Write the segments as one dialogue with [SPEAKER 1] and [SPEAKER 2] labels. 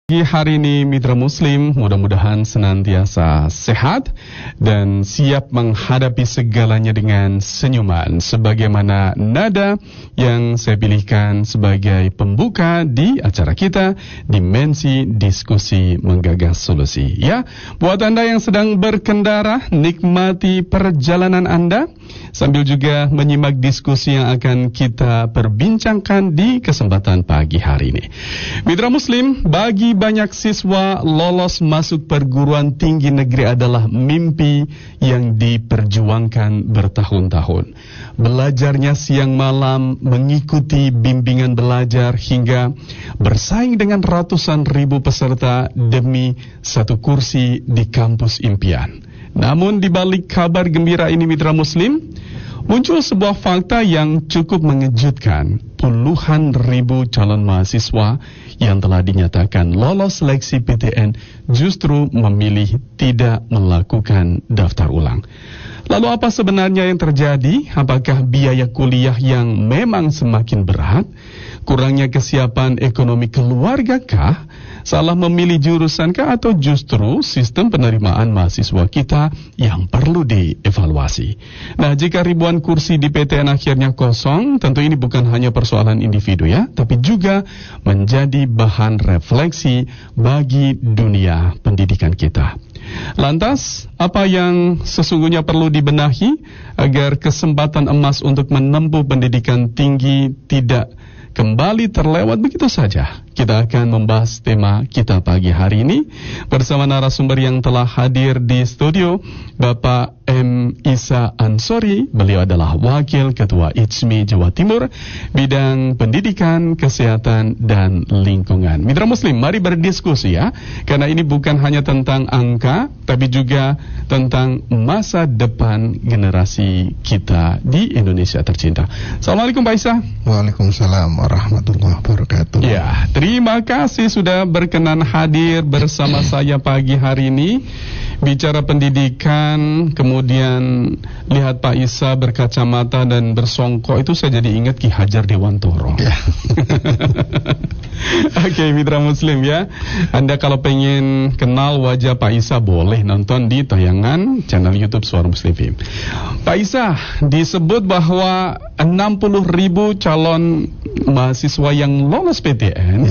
[SPEAKER 1] Di hari ini Mitra Muslim mudah-mudahan senantiasa sehat dan siap menghadapi segalanya dengan senyuman, sebagaimana nada yang saya pilihkan sebagai pembuka di acara kita, Dimensi Diskusi Menggagas Solusi. Ya, buat Anda yang sedang berkendara, nikmati perjalanan Anda sambil juga menyimak diskusi yang akan kita perbincangkan di kesempatan pagi hari ini. Mitra Muslim, bagi banyak siswa lolos masuk perguruan tinggi negeri adalah mimpi yang diperjuangkan bertahun-tahun. Belajarnya siang malam, mengikuti bimbingan belajar hingga bersaing dengan ratusan ribu peserta demi satu kursi di kampus impian. Namun di balik kabar gembira ini Mitra Muslim, muncul sebuah fakta yang cukup mengejutkan. Puluhan ribu calon mahasiswa yang telah dinyatakan lolos seleksi PTN justru memilih tidak melakukan daftar ulang. Lalu apa sebenarnya yang terjadi? Apakah biaya kuliah yang memang semakin berat? Kurangnya kesiapan ekonomi keluarga kah? Salah memilih jurusan kah? Atau justru sistem penerimaan mahasiswa kita yang perlu dievaluasi? Nah, jika ribuan kursi di PTN akhirnya kosong, tentu ini bukan hanya persoalan individu ya, tapi juga menjadi bahan refleksi bagi dunia pendidikan kita. Lantas, apa yang sesungguhnya perlu dibenahi agar kesempatan emas untuk menempuh pendidikan tinggi tidak kembali terlewat begitu saja? Kita akan membahas tema kita pagi hari ini bersama narasumber yang telah hadir di studio, Bapak M. Isa Ansori. Beliau adalah Wakil Ketua ICMI Jawa Timur, bidang pendidikan, kesehatan, dan lingkungan. Mitra Muslim, mari berdiskusi ya, karena ini bukan hanya tentang angka, tapi juga tentang masa depan generasi kita di Indonesia tercinta. Assalamualaikum Pak Isa.
[SPEAKER 2] Waalaikumsalam warahmatullahi wabarakatuh.
[SPEAKER 1] Ya, terima kasih sudah berkenan hadir bersama saya pagi hari ini. Bicara pendidikan, kemudian lihat Pak Isa berkacamata dan bersongkok, itu saya jadi ingat Ki Hajar Dewantoro. Ya. Oke, Mitra Muslim ya, Anda kalau pengen kenal wajah Pak Isa boleh nonton di tayangan channel YouTube Suara Muslim FM. Pak Isa, disebut bahwa 60.000 calon mahasiswa yang lolos PTN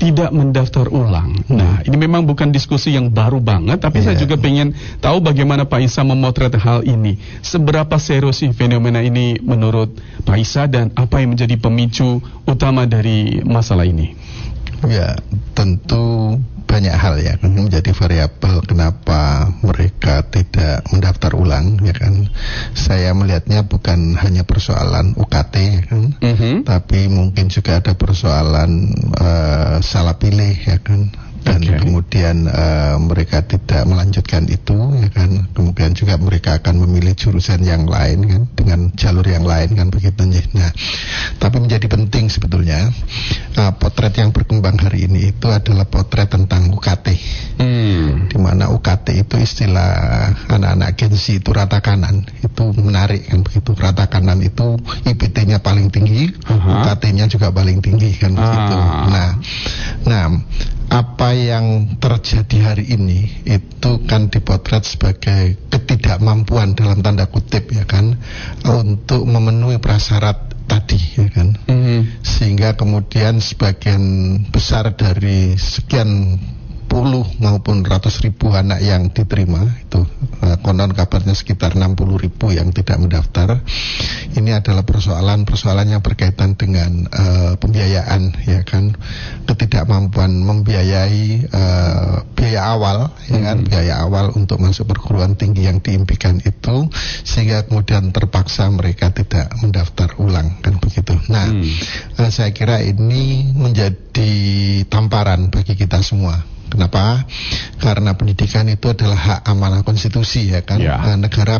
[SPEAKER 1] tidak mendaftar ulang. Nah, ini memang bukan diskusi yang baru banget, tapi saya juga pengen tahu bagaimana Pak Isa memotret hal ini. Seberapa serius sih fenomena ini menurut Pak Isa dan apa yang menjadi pemicu utama dari masalah ini?
[SPEAKER 2] Ya, tentu banyak hal ya kan menjadi variabel kenapa mereka tidak mendaftar ulang ya kan. Saya melihatnya bukan hanya persoalan UKT ya kan, tapi mungkin juga ada persoalan salah pilih ya kan. Dan kemudian mereka tidak melanjutkan itu ya kan, kemudian juga mereka akan memilih jurusan yang lain kan, dengan jalur yang lain kan begitu. Nah, tapi menjadi penting sebetulnya potret yang berkembang hari ini itu adalah potret tentang UKT, di mana UKT itu istilah anak-anak Gen Z itu rata kanan, itu menarik kan begitu. Rata kanan itu IPT-nya paling tinggi, UKT-nya juga paling tinggi kan begitu. Nah, apa yang terjadi hari ini itu kan dipotret sebagai ketidakmampuan dalam tanda kutip ya kan untuk memenuhi prasyarat tadi ya kan, sehingga kemudian sebagian besar dari sekian puluh maupun ratus ribu anak yang diterima itu konon kabarnya sekitar 60.000 yang tidak mendaftar. Ini adalah persoalan yang berkaitan dengan pembiayaan ya kan, ketidakmampuan membiayai biaya awal ya kan, biaya awal untuk masuk perguruan tinggi yang diimpikan itu, sehingga kemudian terpaksa mereka tidak mendaftar ulang kan begitu. Nah, saya kira ini menjadi tamparan bagi kita semua. Kenapa? Karena pendidikan itu adalah hak amanah konstitusi ya kan. Negara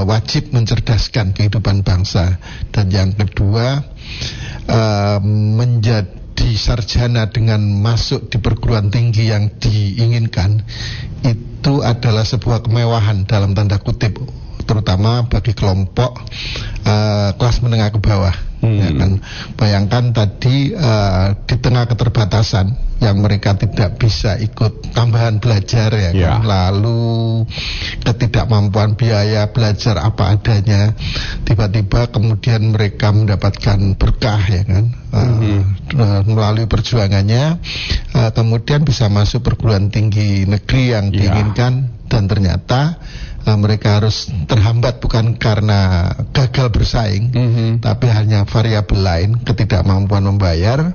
[SPEAKER 2] wajib mencerdaskan kehidupan bangsa. Dan yang kedua, menjadi sarjana dengan masuk di perguruan tinggi yang diinginkan itu adalah sebuah kemewahan dalam tanda kutip terutama bagi kelompok kelas menengah ke bawah. Ya kan, bayangkan tadi di tengah keterbatasan yang mereka tidak bisa ikut tambahan belajar ya kan, lalu ketidakmampuan biaya belajar apa adanya, tiba-tiba kemudian mereka mendapatkan berkah ya kan, melalui perjuangannya, kemudian bisa masuk perguruan tinggi negeri yang diinginkan, dan ternyata mereka harus terhambat bukan karena gagal bersaing, tapi hanya variabel lain, ketidakmampuan membayar,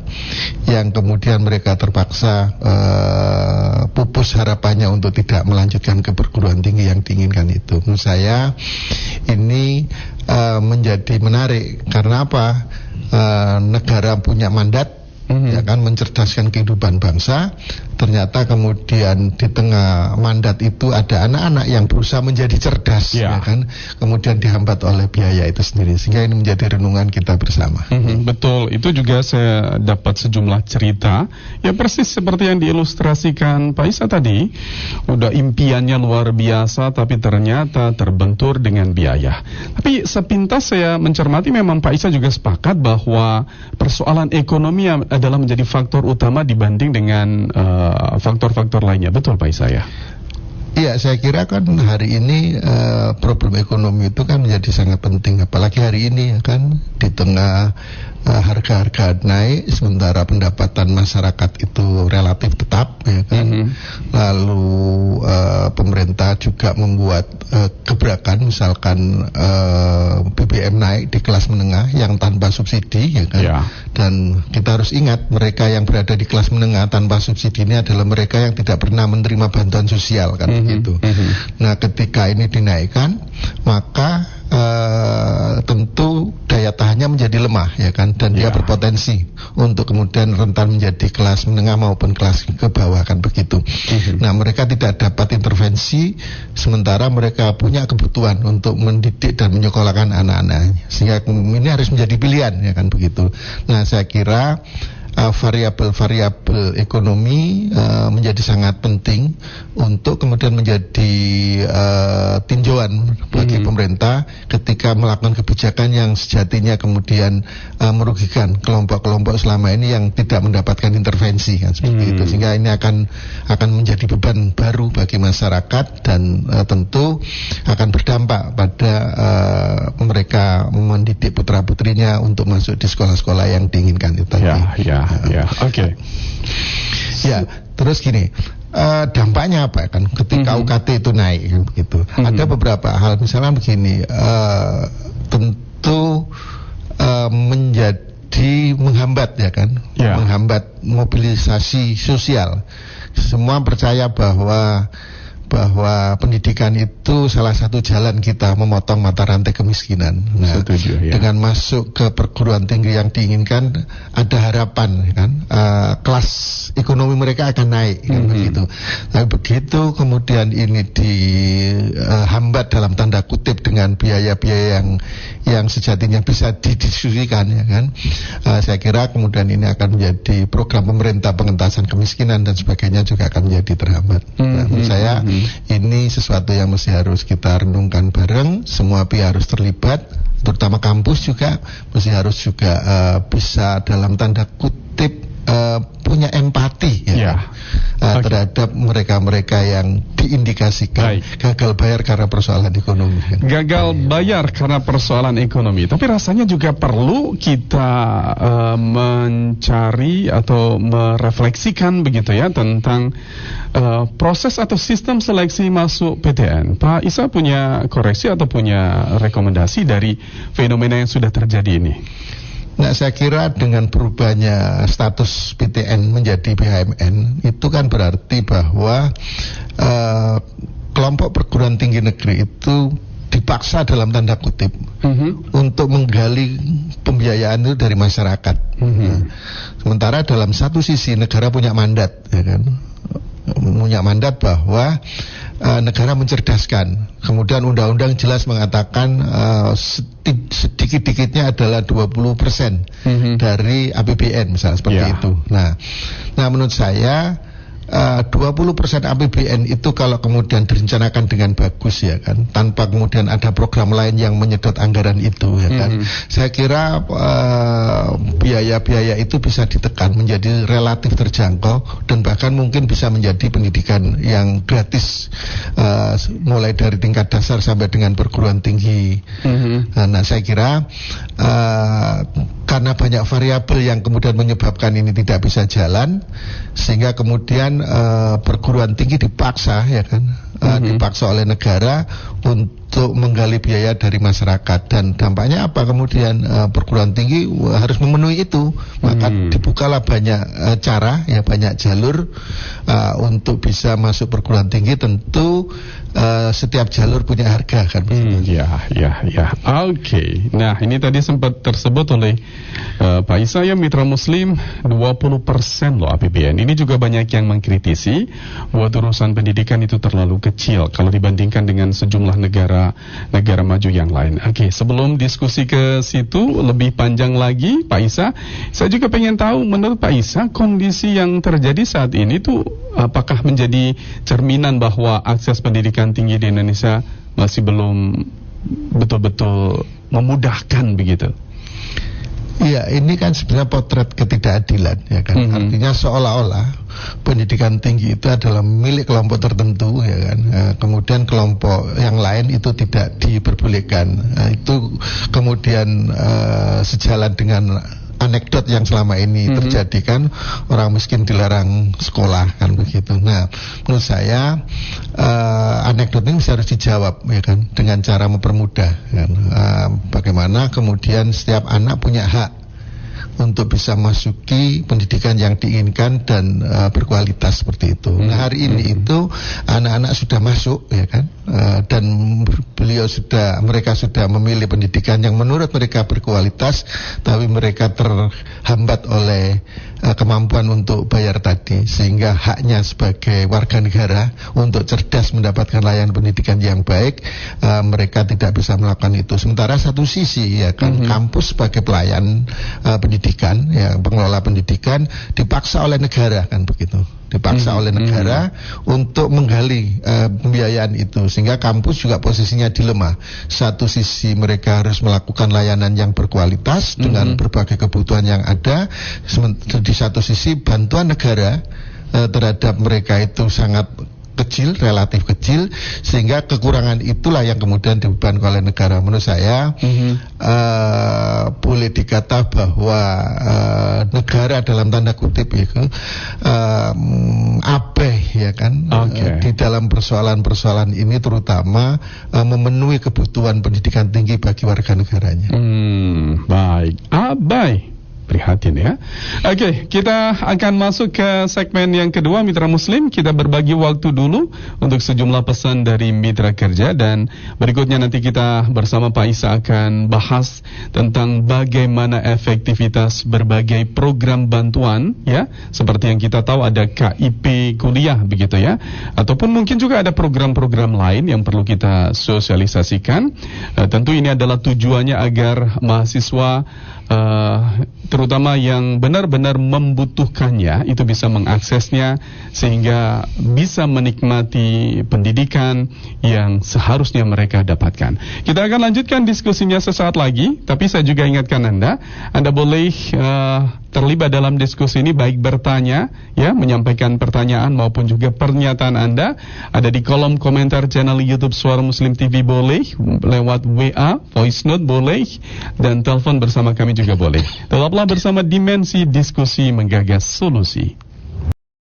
[SPEAKER 2] yang kemudian mereka terpaksa pupus harapannya untuk tidak melanjutkan ke perguruan tinggi yang diinginkan itu. Menurut saya ini menjadi menarik karena apa? Negara punya mandat, ya kan, mencerdaskan kehidupan bangsa. Ternyata kemudian di tengah mandat itu ada anak-anak yang berusaha menjadi cerdas, ya kan, kemudian dihambat oleh biaya itu sendiri, sehingga ini menjadi renungan kita bersama.
[SPEAKER 1] Betul, itu juga saya dapat sejumlah cerita, ya persis seperti yang diilustrasikan Pak Isa tadi. Udah impiannya luar biasa, tapi ternyata terbentur dengan biaya. Tapi sepintas saya mencermati, memang Pak Isa juga sepakat bahwa persoalan ekonomi adalah menjadi faktor utama dibanding dengan faktor-faktor lainnya. Betul Pak Isa ya?
[SPEAKER 2] Iya, saya kira kan hari ini problem ekonomi itu kan menjadi sangat penting, apalagi hari ini ya kan, di tengah harga-harga naik sementara pendapatan masyarakat itu relatif tetap ya kan. Lalu pemerintah juga membuat gebrakan, misalkan BBM naik di kelas menengah yang tanpa subsidi ya kan. Dan kita harus ingat, mereka yang berada di kelas menengah tanpa subsidi ini adalah mereka yang tidak pernah menerima bantuan sosial kan, begitu. Nah, ketika ini dinaikkan, maka tentu daya tahannya menjadi lemah ya kan, dan dia berpotensi untuk kemudian rentan menjadi kelas menengah maupun kelas ke bawah kan, begitu. Nah, mereka tidak dapat intervensi sementara mereka punya kebutuhan untuk mendidik dan menyekolahkan anak-anaknya, sehingga ini harus menjadi pilihan ya kan, begitu. Nah, saya kira variabel ekonomi menjadi sangat penting untuk kemudian menjadi tinjauan bagi pemerintah ketika melakukan kebijakan yang sejatinya kemudian merugikan kelompok-kelompok selama ini yang tidak mendapatkan intervensi kan, seperti itu, sehingga ini akan menjadi beban baru bagi masyarakat dan tentu akan berdampak pada mereka mendidik putra-putrinya untuk masuk di sekolah-sekolah yang diinginkan itu tadi.
[SPEAKER 1] Oke.
[SPEAKER 2] Ya, terus gini, dampaknya apa kan ketika UKT itu naik gitu. Ada beberapa hal, misalnya begini, tentu menjadi menghambat ya kan, menghambat mobilisasi sosial. Semua percaya bahwa pendidikan itu salah satu jalan kita memotong mata rantai kemiskinan. Nah, dengan masuk ke perguruan tinggi yang diinginkan, ada harapan kan, kelas ekonomi mereka akan naik kan, begitu. Nah, begitu kemudian ini dihambat dalam tanda kutip dengan biaya-biaya yang sejatinya bisa didiskusikan ya kan. Saya kira kemudian ini akan menjadi program pemerintah pengentasan kemiskinan dan sebagainya juga akan menjadi terhambat. Nah, menurut saya ini sesuatu yang mesti harus kita renungkan bareng, semua pihak harus terlibat, terutama kampus juga mesti harus juga bisa dalam tanda kutip punya empati terhadap mereka-mereka yang diindikasikan gagal bayar karena persoalan ekonomi.
[SPEAKER 1] Gagal bayar karena persoalan ekonomi. Tapi rasanya juga perlu kita mencari atau merefleksikan begitu ya tentang proses atau sistem seleksi masuk PTN. Pak Isa punya koreksi atau punya rekomendasi dari fenomena yang sudah terjadi ini?
[SPEAKER 2] Nah, saya kira dengan berubahnya status PTN menjadi BHMN itu kan berarti bahwa kelompok perguruan tinggi negeri itu dipaksa dalam tanda kutip untuk menggali pembiayaan itu dari masyarakat. Sementara dalam satu sisi negara punya mandat, ya kan, punya mandat bahwa negara mencerdaskan. Kemudian undang-undang jelas mengatakan sedikit-dikitnya adalah 20% dari APBN misalnya seperti itu. Nah, menurut saya 20% APBN itu kalau kemudian direncanakan dengan bagus ya kan, tanpa kemudian ada program lain yang menyedot anggaran itu ya kan, saya kira biaya-biaya itu bisa ditekan menjadi relatif terjangkau dan bahkan mungkin bisa menjadi pendidikan yang gratis, mulai dari tingkat dasar sampai dengan perguruan tinggi. Nah, saya kira karena banyak variabel yang kemudian menyebabkan ini tidak bisa jalan, sehingga kemudian perguruan tinggi dipaksa ya kan, dipaksa oleh negara untuk menggali biaya dari masyarakat, dan dampaknya apa kemudian perguruan tinggi harus memenuhi itu, maka dibukalah banyak cara ya, banyak jalur untuk bisa masuk perguruan tinggi. Tentu setiap jalur punya harga kan.
[SPEAKER 1] Ya. Oke. Nah, ini tadi sempat tersebut oleh Pak Isa ya, Mitra Muslim, 20% loh APBN. Ini juga banyak yang mengkritisi buat urusan pendidikan itu terlalu kecil kalau dibandingkan dengan sejumlah negara maju yang lain. Oke, sebelum diskusi ke situ lebih panjang lagi, Pak Isa, saya juga pengen tahu menurut Pak Isa kondisi yang terjadi saat ini tuh apakah menjadi cerminan bahwa akses pendidikan tinggi di Indonesia masih belum betul-betul memudahkan begitu?
[SPEAKER 2] Iya, ini kan sebenarnya potret ketidakadilan ya kan. Artinya seolah-olah pendidikan tinggi itu adalah milik kelompok tertentu ya kan. Kemudian kelompok yang lain itu tidak diperbolehkan. Itu kemudian sejalan dengan anekdot yang selama ini terjadi kan, orang miskin dilarang sekolah kan begitu. Nah, menurut saya anekdot ini harus dijawab ya kan, dengan cara mempermudah kan. Bagaimana kemudian setiap anak punya hak untuk bisa masuki pendidikan yang diinginkan dan berkualitas seperti itu. Nah, hari ini itu anak-anak sudah masuk ya kan, dan mereka sudah memilih pendidikan yang menurut mereka berkualitas, tapi mereka terhambat oleh kemampuan untuk bayar tadi, sehingga haknya sebagai warga negara untuk cerdas mendapatkan layanan pendidikan yang baik, mereka tidak bisa melakukan itu. Sementara satu sisi ya kan, kampus sebagai pelayan pendidikan ya, pengelola pendidikan dipaksa oleh negara kan begitu, dipaksa oleh negara untuk menggali pembiayaan itu, sehingga kampus juga posisinya dilema. Satu sisi mereka harus melakukan layanan yang berkualitas dengan berbagai kebutuhan yang ada, di satu sisi bantuan negara terhadap mereka itu sangat kecil, relatif kecil, sehingga kekurangan itulah yang kemudian dibebankan oleh negara. Menurut saya boleh dikata bahwa negara dalam tanda kutip itu abeh ya kan, di dalam persoalan-persoalan ini, terutama memenuhi kebutuhan pendidikan tinggi bagi warga negaranya.
[SPEAKER 1] Baik, abai. Prihatin ya. Oke, kita akan masuk ke segmen yang kedua, Mitra Muslim. Kita berbagi waktu dulu untuk sejumlah pesan dari Mitra Kerja, dan berikutnya nanti kita bersama Pak Isa akan bahas tentang bagaimana efektivitas berbagai program bantuan ya. Seperti yang kita tahu ada KIP kuliah begitu ya. Ataupun mungkin juga ada program-program lain yang perlu kita sosialisasikan. Tentu ini adalah tujuannya agar mahasiswa terutama yang benar-benar membutuhkannya itu bisa mengaksesnya, sehingga bisa menikmati pendidikan yang seharusnya mereka dapatkan. Kita akan lanjutkan diskusinya sesaat lagi, tapi saya juga ingatkan Anda boleh terlibat dalam diskusi ini, baik bertanya ya, menyampaikan pertanyaan maupun juga pernyataan Anda ada di kolom komentar channel YouTube Suara Muslim TV, boleh lewat WA, voice note boleh, dan telepon bersama kami juga boleh. Tetaplah bersama Dimensi Diskusi Menggagas Solusi.